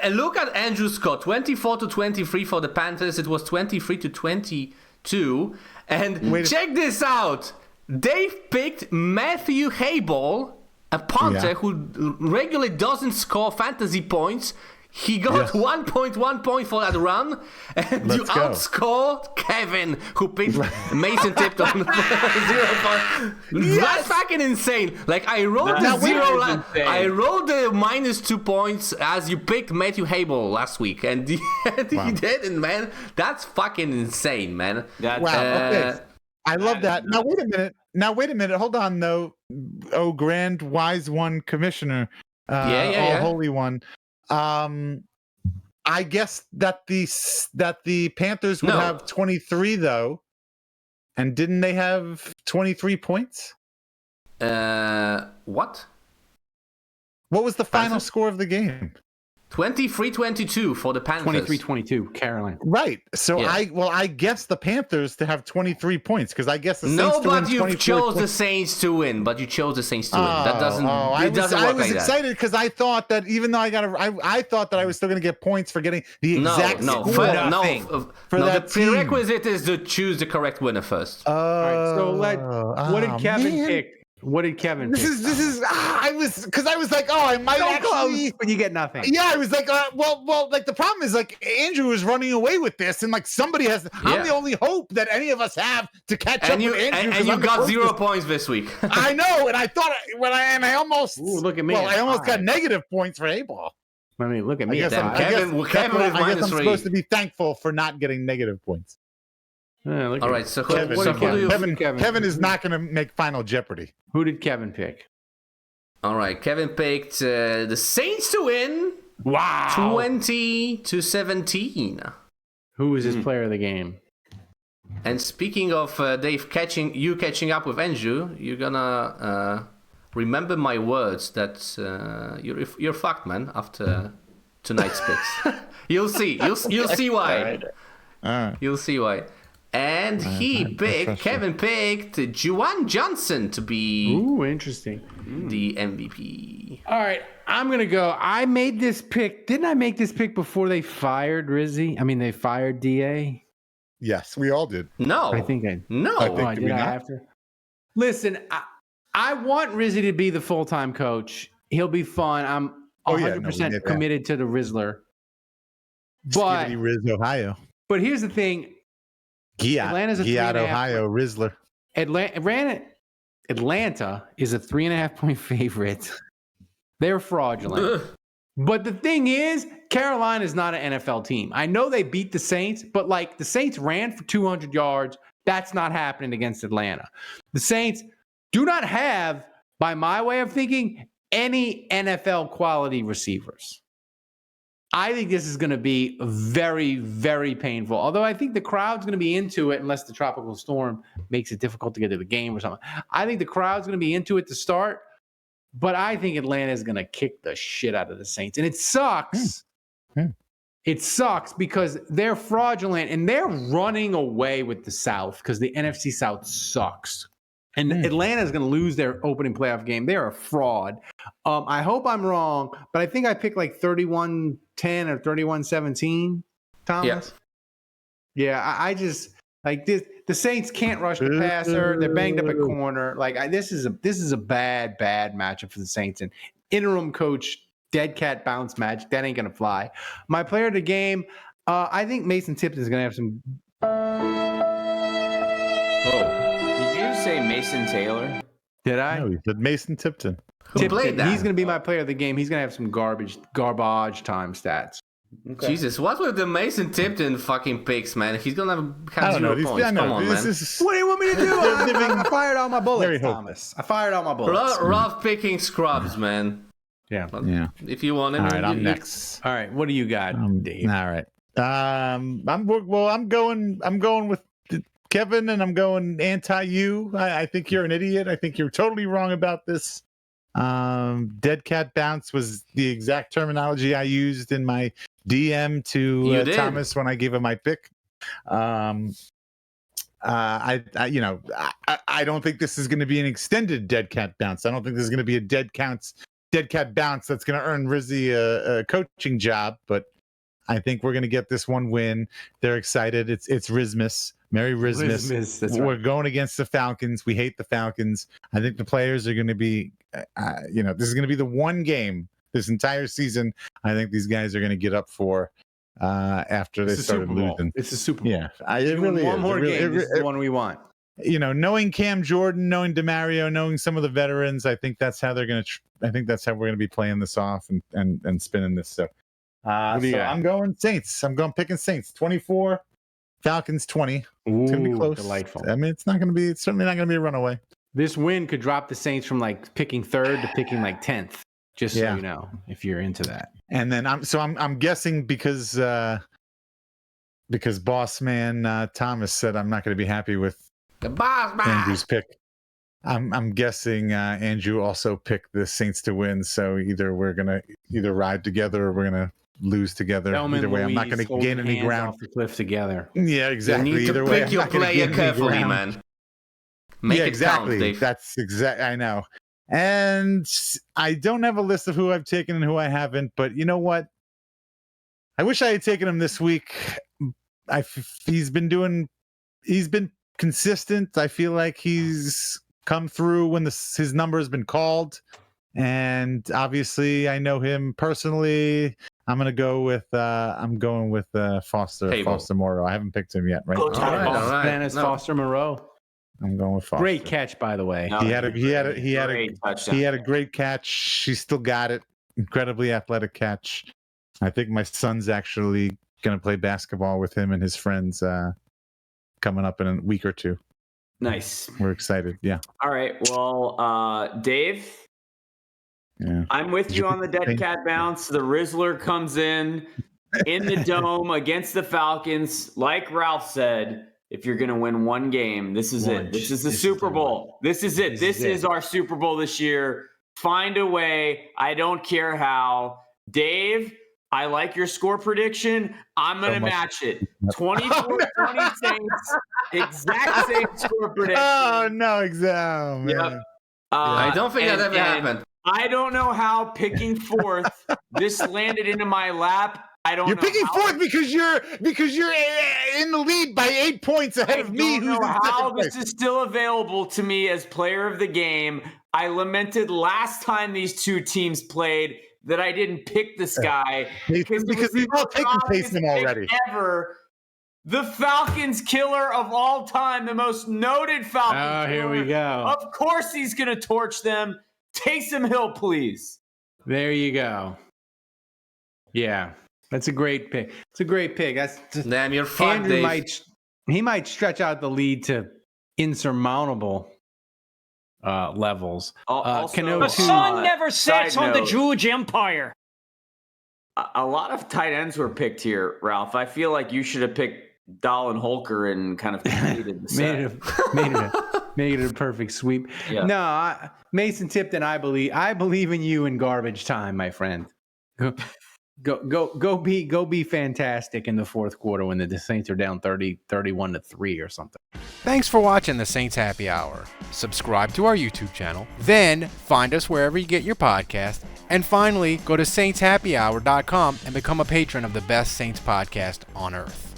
look at Andrew's score: 24-23 for the Panthers. It was 23-22. And check this out: Dave picked Matthew Hayball, a punter who regularly doesn't score fantasy points. He got 1.1 point for that run, and you outscored Kevin, who picked Mason Tipton 0 point. That's fucking insane. Like I rolled I rolled the -2 points as you picked Matthew Hayball last week, and he did, and man, that's fucking insane, man. Okay. I love that. Now wait a minute. Hold on, though. Oh, grand wise one, commissioner, holy one. I guess that the Panthers would have 23 though, and didn't they have 23 points? What? What was the final score of the game? 23-22 for the Panthers. 23-22, Carolina. Right. So I guess the Panthers to have 23 points because I guess the Saints but you chose the Saints to win. But you chose the Saints to win. That doesn't. I was excited because I thought that even though I thought that I was still going to get points for getting the exact score. The prerequisite is to choose the correct winner first. All right. So what did Kevin pick? What did Kevin pick? This is I was like, I might actually, but you get nothing. Yeah, I was like, well, like the problem is like Andrew is running away with this, and like somebody has. I'm the only hope that any of us have to catch up with Andrew. And you got 0 points this week. I know, and I thought I almost. Ooh, look at me. Well, I almost got negative points for A-ball. I mean, look at me. I guess I'm supposed to be thankful for not getting negative points. All right, so Kevin is not going to make Final Jeopardy. Who did Kevin pick? All right, Kevin picked the Saints to win. Wow. 20-17. Who was his player of the game? And speaking of Dave catching up with Andrew, you're gonna remember my words that you're fucked, man. After tonight's picks, you'll see why. All right. You'll see why. And Kevin picked Juwan Johnson to be interesting. The MVP. All right, I'm going to go. I made this pick. Didn't I make this pick before they fired Rizzy? I mean, they fired DA? Yes, we all did. No. I think I did I have to? Listen, I want Rizzy to be the full-time coach. He'll be fun. I'm 100% committed to the Rizzler. But Riz, Ohio. But here's the thing. Atlanta's a 3.5 Ohio Rizzler. Atlanta is a 3.5 point favorite. They're fraudulent. But the thing is, Carolina is not an NFL team. I know they beat the Saints, but like the Saints ran for 200 yards. That's not happening against Atlanta. The Saints do not have, by my way of thinking, any NFL quality receivers. I think this is going to be very, very painful. Although I think the crowd's going to be into it unless the tropical storm makes it difficult to get to the game or something. I think the crowd's going to be into it to start, but I think Atlanta is going to kick the shit out of the Saints. And it sucks. It sucks because they're fraudulent and they're running away with the South because the NFC South sucks. And Atlanta is going to lose their opening playoff game. They're a fraud. I hope I'm wrong, but I think I picked like 31-10 or 31-17, Thomas. Yeah, I just like this. The Saints can't rush the passer. They're banged up at corner. Like this is a bad matchup for the Saints. And interim coach dead cat bounce magic, that ain't going to fly. My player of the game, I think Mason Tipton is going to have some. Say Mason Taylor? Did I? No, he said Mason Tipton. Who played that? He's going to be my player of the game. He's going to have some garbage time stats. Okay. Jesus, what with the Mason Tipton fucking picks, man? He's going to have 0 points. Come on, man. What do you want me to do? I fired all my bullets, Thomas. I fired all my bullets. Rough picking scrubs, man. Yeah. If you want it. All right, I'm next. All right, what do you got, Dave? All right. I'm going with Kevin, and I'm going anti-you. I think you're an idiot. I think you're totally wrong about this. Dead cat bounce was the exact terminology I used in my DM to Thomas when I gave him my pick. I don't think this is going to be an extended dead cat bounce. I don't think this is going to be a dead dead cat bounce that's going to earn Rizzy a coaching job, but I think we're going to get this one win. They're excited. It's Rizmas. Merry Rizmas. That's We're right. going against the Falcons. We hate the Falcons. I think the players are going to be, this is going to be the one game this entire season I think these guys are going to get up for after they It's the started Super Bowl. losing. It's the Super Bowl. Yeah, it really one is. more It really- game. it- This is the one we want. knowing Cam Jordan, knowing DeMario, knowing some of the veterans, I think that's how they're going to. I think that's how we're going to be playing this off and spinning this. So, I'm going Saints. I'm going picking Saints. 24, Falcons 20. It's going to be close. Delightful. I mean, it's certainly not going to be a runaway. This win could drop the Saints from like picking 3rd to picking like 10th. Just so you know, if you're into that. And then I'm guessing because boss man Thomas said I'm not going to be happy with The boss man. Andrew's pick. I'm guessing Andrew also picked the Saints to win. So either we're gonna ride together or we're gonna lose together. Thelma Either and way, I'm not Louise going to gain holding any hands ground. off the cliff together. Yeah, exactly. You need Either to way, pick I'm your not gonna player gain any carefully, ground. man. Make Yeah, it exactly. count, Dave. That's exact. I know. And I don't have a list of who I've taken and who I haven't, but you know what? I wish I had taken him this week. He's been consistent. I feel like he's come through when his number has been called. And obviously I know him personally. I'm going with Foster Cable. Foster Moreau. I haven't picked him yet, right? All right. Dennis No. Foster Moreau. I'm going with Foster. Great catch, by the way. No, He had a great touchdown. he had a great catch. She still got it. Incredibly athletic catch. I think my son's actually going to play basketball with him and his friends coming up in a week or two. Nice. We're excited. Yeah. All right. Well, Dave, Yeah. I'm with Did you you on the pick dead the cat bounce. The Rizzler comes in the dome against the Falcons. Like Ralph said, if you're going to win one game, this is it. This is the Super Bowl. This is it. This is our Super Bowl this year. Find a way. I don't care how. Dave, I like your score prediction. I'm going to match it. 24-20 Saints. Exact same score prediction. Oh no, exactly. Yep. I don't think that ever happened. I don't know how picking 4th this landed into my lap. You're picking 4th because you're in the lead by 8 points ahead of me. I don't know how this is still available to me as player of the game. I lamented last time these two teams played that I didn't pick this guy because we've all taken Taysom already. Ever. The Falcons killer of all time, the most noted Falcon killer. Here we go. Of course he's going to torch them. Taysom Hill, please. There you go. Yeah, that's a great pick. It's a great pick. That's Damn, you're fucked, Andrew Dave. might stretch out the lead to insurmountable levels. Also, The sun never side sets on the note. Jewish Empire. A lot of tight ends were picked here, Ralph. I feel like you should have picked Dahl and Holker and kind of completed the set. made it a perfect sweep. Yeah. No, Mason Tipton, I believe in you in garbage time, my friend. Go be fantastic in the fourth quarter when the Saints are down 31-3 or something. Thanks for watching the Saints Happy Hour. Subscribe to our YouTube channel, then find us wherever you get your podcast, and finally go to saintshappyhour.com and become a patron of the best Saints podcast on earth.